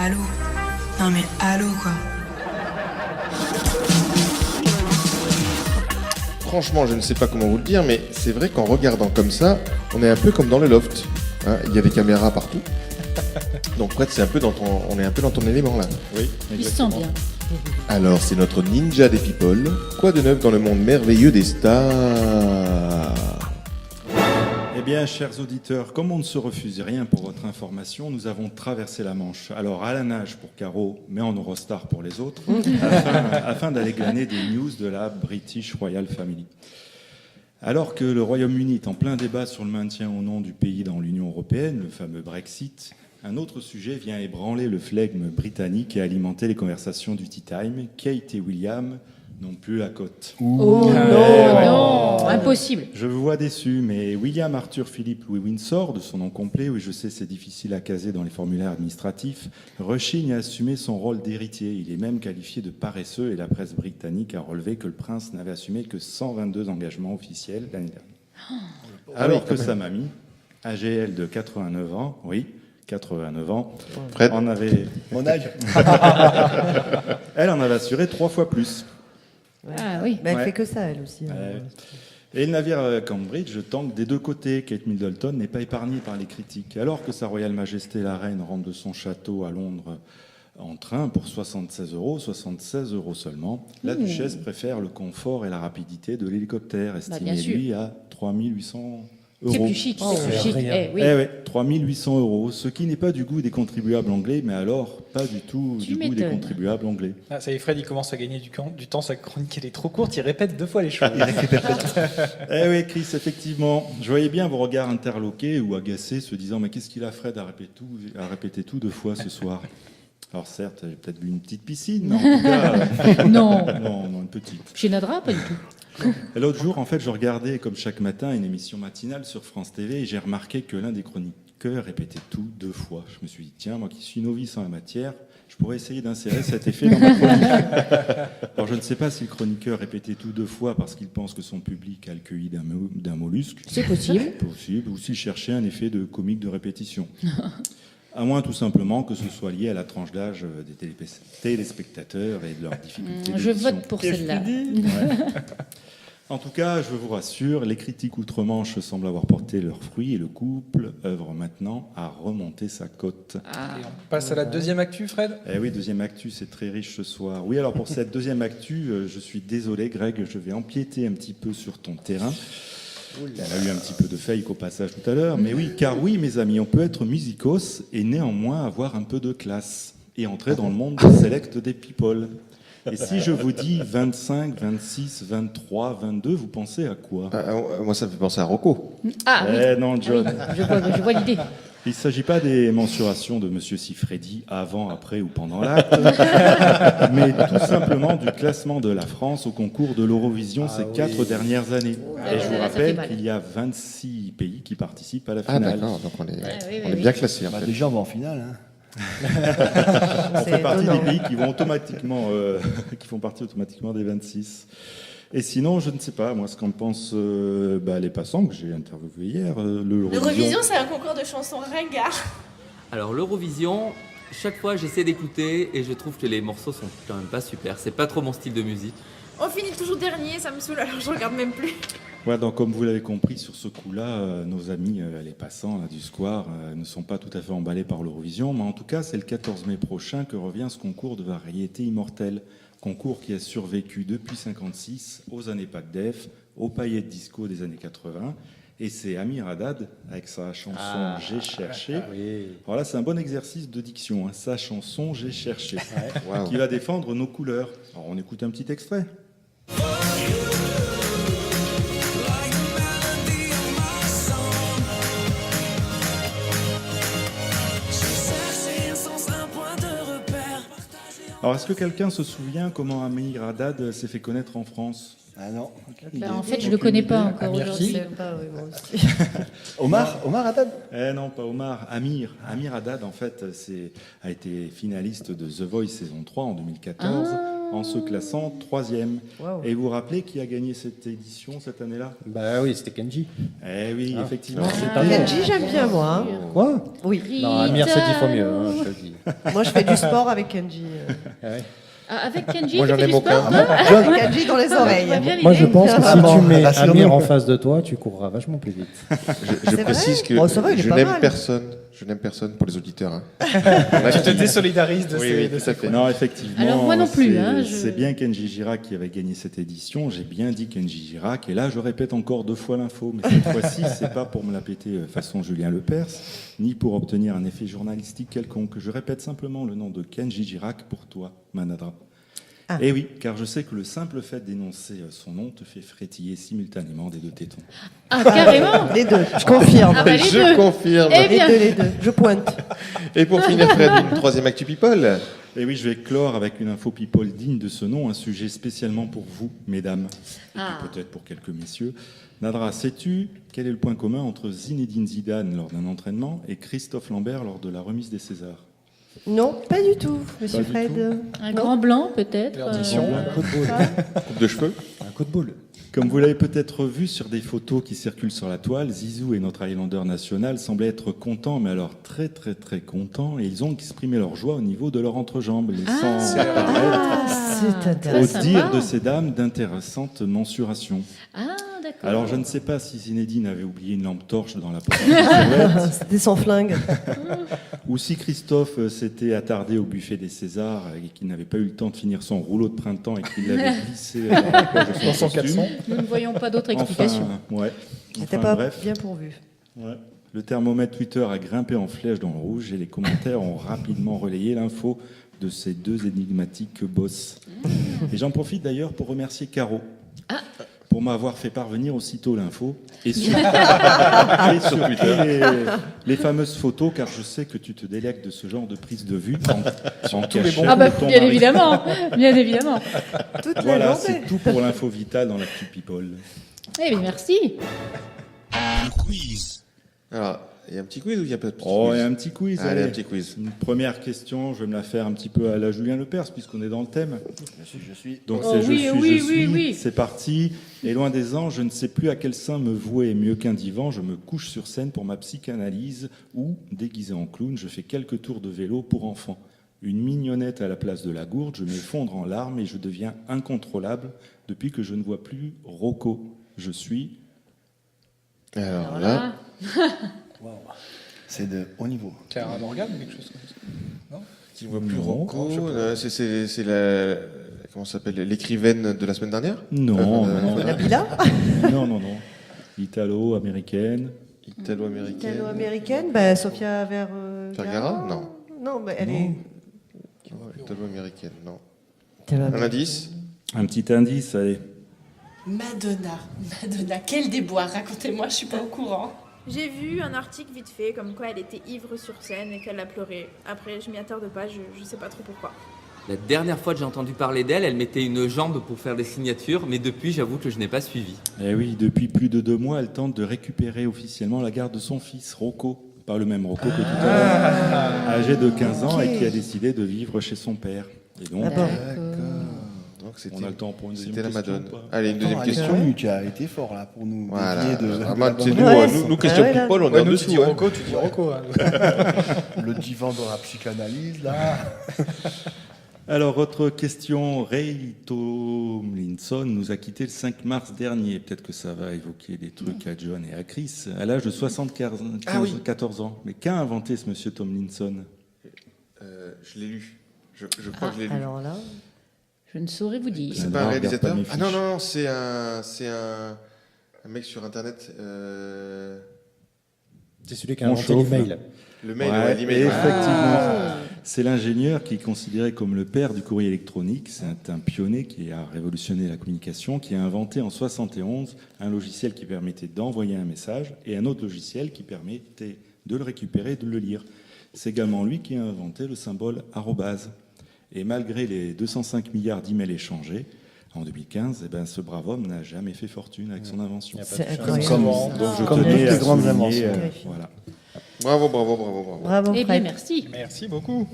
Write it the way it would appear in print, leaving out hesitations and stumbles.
allô. Non mais allô quoi. Franchement, je ne sais pas comment vous le dire, mais c'est vrai qu'en regardant comme ça, on est un peu comme dans le loft. Hein, il y a des caméras partout. Donc, Fred, on est un peu dans ton élément là. Oui, Il se sent bien. Alors, c'est notre ninja des people. Quoi de neuf dans le monde merveilleux des stars? Eh bien, chers auditeurs, comme on ne se refuse rien pour votre information, nous avons traversé la Manche. Alors, à la nage pour Caro, mais en Eurostar pour les autres, afin d'aller glaner des news de la British Royal Family. Alors que le Royaume-Uni est en plein débat sur le maintien ou non du pays dans l'Union européenne, le fameux Brexit, un autre sujet vient ébranler le flegme britannique et alimenter les conversations du Tea Time. Kate et William n'ont plus la cote. Oh non, impossible. Je vous vois déçu, mais William Arthur Philippe Louis Windsor, de son nom complet, oui je sais c'est difficile à caser dans les formulaires administratifs, rechigne à assumer son rôle d'héritier. Il est même qualifié de paresseux et la presse britannique a relevé que le prince n'avait assumé que 122 engagements officiels l'année dernière. Alors que sa mamie, âgée elle de 89 ans, oui, 89 ans, Fred. en avait... Mon âge. Elle en avait assuré 3 fois plus. Ah oui. Elle Ouais. fait que ça, elle aussi. Et le navire Cambridge tangue des deux côtés. Kate Middleton n'est pas épargnée par les critiques. Alors que Sa Royale Majesté la Reine rentre de son château à Londres en train pour 76 € seulement, la Duchesse préfère le confort et la rapidité de l'hélicoptère, estimé bien sûr. lui à 3 800 C'est €. plus chic, c'est plus chic. Eh oui. Eh ouais, 3 800 €, ce qui n'est pas du goût des contribuables anglais, mais alors pas du tout Tu du goût des m'étonnes. contribuables anglais. Ah, ça y est, Fred, il commence à gagner du temps. Sa chronique, elle est trop courte. Il répète 2 fois les choses. Eh oui, Chris, effectivement. Je voyais bien vos regards interloqués ou agacés, se disant mais qu'est-ce qu'il a Fred à répéter tout 2 fois ce soir. Alors certes, j'ai peut-être vu une petite piscine, mais en tout cas, Non. non, une petite. Chez Nadra, pas du tout. Et l'autre jour, en fait, je regardais comme chaque matin une émission matinale sur France TV et j'ai remarqué que l'un des chroniqueurs répétait tout 2 fois. Je me suis dit tiens, moi qui suis novice en la matière, je pourrais essayer d'insérer cet effet dans ma chronique. Alors je ne sais pas si le chroniqueur répétait tout 2 fois parce qu'il pense que son public a le QI d'un mollusque. C'est possible. Possible, ou s'il cherchait un effet de comique de répétition. À moins tout simplement que ce soit lié à la tranche d'âge des téléspectateurs et de leurs difficultés. Je d'édition. vote pour celle-là. En tout cas, je vous rassure, les critiques outre-Manche semblent avoir porté leurs fruits et le couple œuvre maintenant à remonter sa cote. Et on passe à la deuxième actu, Fred. Eh oui, deuxième actu, c'est très riche ce soir. Oui, alors pour cette deuxième actu, je suis désolé Greg, je vais empiéter un petit peu sur ton terrain. Elle a eu un petit peu de fake au passage tout à l'heure, mais oui, car oui, mes amis, on peut être musicos et néanmoins avoir un peu de classe et entrer dans le monde select des people. Et si je vous dis 25, 26, 23, 22, vous pensez à quoi? Moi, ça me fait penser à Rocco. Ah oui. Eh non, John. Je vois l'idée. Il ne s'agit pas des mensurations de Monsieur Sifredi avant, après ou pendant l'acte, mais tout simplement du classement de la France au concours de l'Eurovision ces 4 dernières années. Et je vous ça fait rappelle mal. qu'il y a 26 pays qui participent à la Ah, finale. d'accord, donc on est, oui, on est oui. bien classé en fait. Déjà, on va en finale. Hein. On C'est fait partie étonnant. des pays qui vont automatiquement, qui font partie automatiquement des 26. Et sinon, je ne sais pas, moi, ce qu'en pensent les passants que j'ai interviewés hier. L'Eurovision, c'est un concours de chansons ringards. Alors l'Eurovision, chaque fois j'essaie d'écouter et je trouve que les morceaux sont quand même pas super. C'est pas trop mon style de musique. On finit toujours dernier, ça me saoule, alors je regarde même plus. Ouais, donc comme vous l'avez compris, sur ce coup-là, nos amis, les passants là, du square, ne sont pas tout à fait emballés par l'Eurovision, mais en tout cas, c'est le 14 mai prochain que revient ce concours de variété immortelle. Concours qui a survécu depuis 1956 aux années PACDEF, aux paillettes disco des années 80. Et c'est Amir Haddad, avec sa chanson J'ai cherché. Alors là, c'est un bon exercice de diction, hein, sa chanson J'ai cherché, Wow. qui va défendre nos couleurs. Alors on écoute un petit extrait. Alors, est-ce que quelqu'un se souvient comment Amir Haddad s'est fait connaître en France? Ah non. En fait, je le connais pas encore Amir aujourd'hui. qui Je sais pas, oui, moi aussi. Omar Haddad. Eh non, pas Omar, Amir. Amir Haddad, en fait, a été finaliste de The Voice saison 3 en 2014, en se classant 3e. Waouh. Et vous vous rappelez qui a gagné cette édition cette année-là? Bah oui, c'était Kenji. Eh oui, effectivement. Ah. Kenji, j'aime bien, moi. hein. Quoi? Oui. Non, Amir, c'est 10 fois mieux, hein, je te le dis. Moi, je fais du sport avec Kenji. Ah, avec Kenji, Moi, tu j'en fais aime du aucun. sport, toi Kenji dans les On oreilles. voit bien Moi, je l'idée. pense que si Vraiment, tu mets rassure-nous. Amir en face de toi, tu courras vachement plus vite. Je C'est précise vrai que Bon, ça va, il est je pas n'aime mal. personne. Je n'aime personne pour les auditeurs. Hein. Tu te désolidarises de Oui, ces... oui, de tout à ces- fait. Non, effectivement. Alors, moi non plus, hein, C'est bien Kenji Girac qui avait gagné cette édition. J'ai bien dit Kenji Girac. Et là, je répète encore 2 fois l'info. Mais cette fois-ci, c'est pas pour me la péter façon Julien Lepers, ni pour obtenir un effet journalistique quelconque. Je répète simplement le nom de Kenji Girac pour toi, Manadra. Ah. Et oui, car je sais que le simple fait d'énoncer son nom te fait frétiller simultanément des 2 tétons. Ah, carrément. Les deux, je confirme. Ah, bah, les Je deux. confirme. Eh bien. Les deux. Je pointe. Et pour finir, Fred, une 3e Actu People. Et oui, je vais clore avec une info people digne de ce nom, un sujet spécialement pour vous, mesdames, et Ah. puis peut-être pour quelques messieurs. Nadra, sais-tu quel est le point commun entre Zinedine Zidane lors d'un entraînement et Christophe Lambert lors de la remise des Césars? Non, pas du tout, monsieur Pas du Fred. Un grand blanc, peut-être. Leur diction. Un coup de boule. Coupe de cheveux. Un coup de boule. Comme vous l'avez peut-être vu sur des photos qui circulent sur la toile, Zizou et notre Highlander national semblaient être contents, mais alors très très très contents, et ils ont exprimé leur joie au niveau de leur entrejambe, laissant apparaître, C'est au intéressant. dire sympa. de ces dames, d'intéressantes mensurations. Ah, d'accord. Alors je ne sais pas si Zinedine avait oublié une lampe torche dans la poche de ses roulettes, C'était sans flingue. ou si Christophe s'était attardé au buffet des Césars et qu'il n'avait pas eu le temps de finir son rouleau de printemps et qu'il l'avait glissé dans la poche de Dans son son costume. caleçon. Nous ne voyons pas d'autre explication. Ouais. C'était Enfin, pas bref. bien pourvu. Ouais. Le thermomètre Twitter a grimpé en flèche dans le rouge et les commentaires ont rapidement relayé l'info de ces 2 énigmatiques boss. Et j'en profite d'ailleurs pour remercier Caro pour m'avoir fait parvenir aussitôt l'info et surtout les fameuses photos, car je sais que tu te délectes de ce genre de prise de vue en tous les cachette bons Ah, bah, de ton bien mari. évidemment. Bien évidemment. Toute Voilà, la c'est journée. tout pour l'info vitale dans l'actu People. Eh bien, merci. Alors, il y a un petit quiz ou il y a pas de petit Oh, quiz et un petit quiz. Allez, allez. un petit quiz. Une première question, je vais me la faire un petit peu à la Julien Lepers, puisqu'on est dans le thème. Je suis. Donc Oh, c'est je oui, suis, oui, je oui, suis. oui. C'est parti. Et loin des anges, je ne sais plus à quel sein me vouer mieux qu'un divan. Je me couche sur scène pour ma psychanalyse ou, déguisé en clown, je fais quelques tours de vélo pour enfants. Une mignonnette à la place de la gourde, je m'effondre en larmes et je deviens incontrôlable depuis que je ne vois plus Rocco. Je suis... Alors là, C'est de haut niveau. Clara Morgan ou quelque chose comme ça. qui ne voit plus Non, Rocco, c'est la... Comment ça s'appelle? L'écrivaine de la semaine dernière? Non, La Bila, non. Italo-américaine. Italo-américaine. italo-américaine, bah, Sofia Vergara? Non. Non, bah, elle Non. est. Ouais, Italo-américaine, non. Un italo-américaine. indice? Un petit indice, allez. Madonna, quel déboire, racontez-moi, je suis pas au courant. J'ai vu un article vite fait comme quoi elle était ivre sur scène et qu'elle a pleuré. Après, je m'y attarde pas, je sais pas trop pourquoi. La dernière fois que j'ai entendu parler d'elle, elle mettait une jambe pour faire des signatures, mais depuis, j'avoue que je n'ai pas suivi. Eh oui, depuis plus de 2 mois, elle tente de récupérer officiellement la garde de son fils, Rocco. Pas le même Rocco que tout à l'heure. Âgé de 15 ans et qui a décidé de vivre chez son père. Et donc, D'abord. Donc on a le temps pour une deuxième c'était la question Madone. ou pas Allez, une deuxième Attends, question. Alexandre, tu as été fort là pour nous Voilà. dévier de Ah, de bah, la c'est bonne nous, réponse. nous, question Ah ouais, là. people, on est Ouais, en nous, tu dessous. dis hein. Rocco, tu dis Rocco. Hein. Le divan dans la psychanalyse là. Alors, autre question. Ray Tomlinson nous a quitté le 5 mars dernier. Peut-être que ça va évoquer des trucs à John et à Chris. À l'âge de 14 ans. Mais qu'a inventé ce monsieur Tomlinson? Je l'ai lu. Je crois que je l'ai lu. Alors là, Je ne saurais vous dire. C'est Ah, pas un non, réalisateur? regarde pas mes Ah non, fiches. non, c'est un mec sur Internet. C'est celui qui a On inventé chauffe. l'email. Le mail, Ouais, ouais, l'email. effectivement. C'est l'ingénieur qui est considéré comme le père du courrier électronique. C'est un pionnier qui a révolutionné la communication, qui a inventé en 71 un logiciel qui permettait d'envoyer un message et un autre logiciel qui permettait de le récupérer et de le lire. C'est également lui qui a inventé le symbole arrobase. Et malgré les 205 milliards d'emails échangés en 2015, eh ben, ce brave homme n'a jamais fait fortune avec son invention. c'est Comme, incroyable. Donc je comme tenais toutes à les grandes souligner, inventions. voilà. Bravo, bravo, bravo, bravo. Bravo, Eh bien, Fred. merci. Merci beaucoup.